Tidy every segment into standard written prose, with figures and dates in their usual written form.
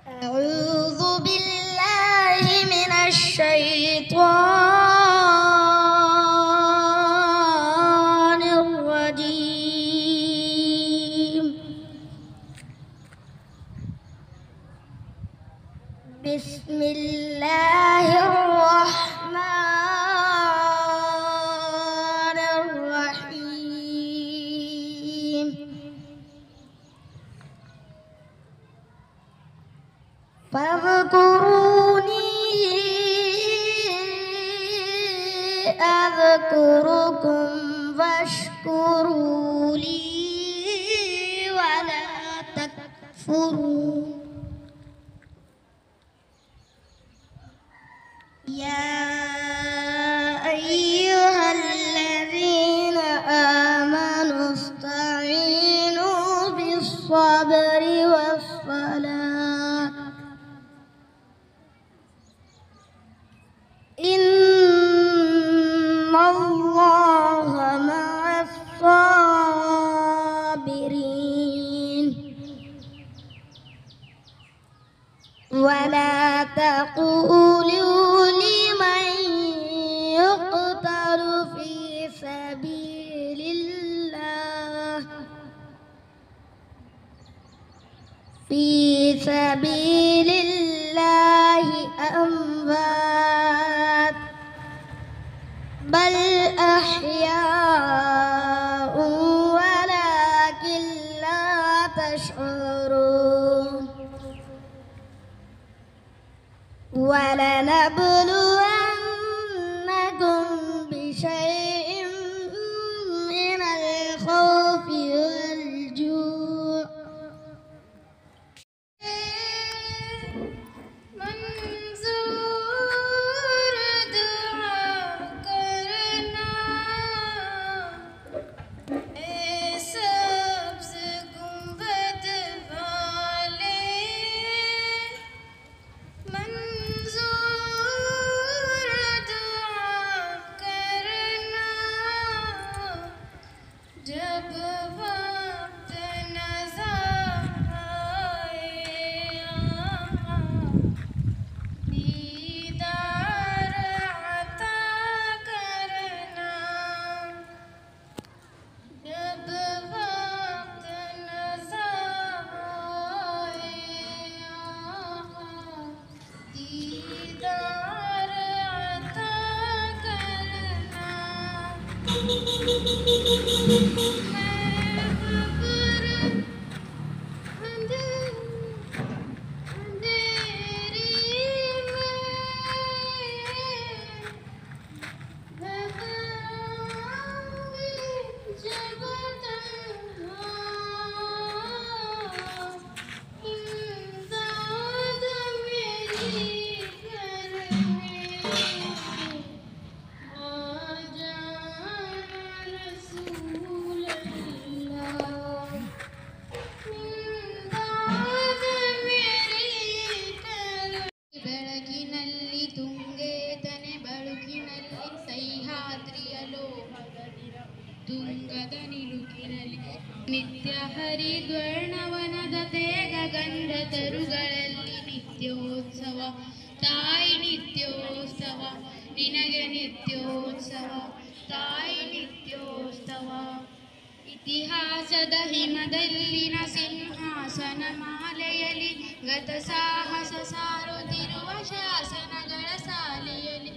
أعوذ بالله من الشيطان الرجيم. بسم الله الرحمن الرحيم. فاذكروني أذكركم واشكروا لي ولا تكفرون. يا أيها الذين آمنوا استعينوا بالصبر والصلاة إن الله مع الصابرين. ولا تقولوا لمن يقتل في سبيل الله أموات بل أحياء ولكن لا تشعرون. ولنبلونكم بشيء من الخوف والجوع منظور دعا करना सब्ज गुंबद वाले मंजूर दुआ करना जब वक्त नज़र आए दीदार अता करना जब वक्त नज़र आए दीदार अता करना। ಬೆಳಕಿನಲ್ಲಿ ತುಂಗೆತನೆ ಬಳುಕಿನಲ್ಲಿ ಸಹ್ಯಾದ್ರಿಯ ಲೋಹದ ತುಂಗದ ನಿಲುಕಿನಲ್ಲಿ ನಿತ್ಯ ಹರಿದ್ವರ್ಣವನದ ತೇಗ ಗಂಧ ತರುಗಳಲ್ಲಿ ನಿತ್ಯೋತ್ಸವ ತಾಯಿ ನಿತ್ಯೋತ್ಸವ ನಿನಗೆ ನಿತ್ಯೋತ್ಸವ ತಾಯಿ ನಿತ್ಯೋತ್ಸವ. ಇತಿಹಾಸದ ಹಿಮದಲ್ಲಿನ ಸಿಂಹಾಸನ ಮಾಲೆಯಲ್ಲಿ ಗತ ಸಾಹಸ ಸಾರುತ್ತಿರುವ ಶಾಸನಗಳ ಸಾಲೆಯಲ್ಲಿ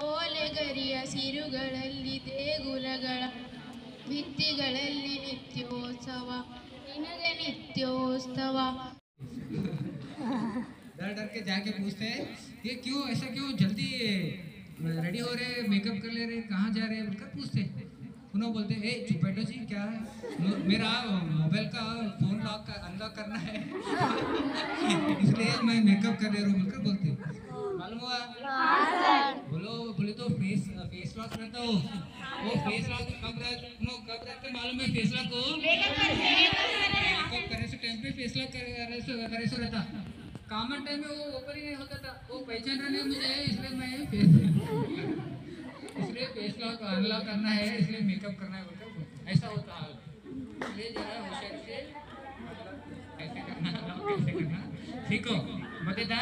ಓಲೆಗರಿಯ ಸಿರುಗಳಲ್ಲಿ ದೇಗುಲಗಳ ಭಿತ್ತಿಗಳಲ್ಲಿ ನಿತ್ಯೋತ್ಸವ ನಿನಗೆ ನಿತ್ಯೋತ್ಸವ. डर डर के जाके पूछते हैं ये क्यों ऐसा क्यों जल्दी रेडी हो रहे मेकअप कर ले रहे कहाँ जा रहे बोलकर पूछते उन्होंने बोलते ए चुप बैठो जी क्या है मेरा मोबाइल का फोन लॉक अनलॉक करना है इसलिए मैं मेकअप कर ले रहा हूँ बोलकर बोलते मालूम हुआ बोले तो फेस लॉक रहता हो वो फेस लॉक कब रहते मालूम है फेस लॉक को मेकअप करने से टाइम पे फेस लॉक करे से रहता कॉमन टाइम में वो ओपन ही नहीं होता था वो पहचान रहे मुझे इसलिए मैं इसलिए फेस लॉक अनलॉक करना है इसलिए मेकअप करना है बोलकर ऐसा होता है इसलिए जरा होशियारी से कैसे करना सीखो। ಗೊತ್ತಾಯ್ತಾ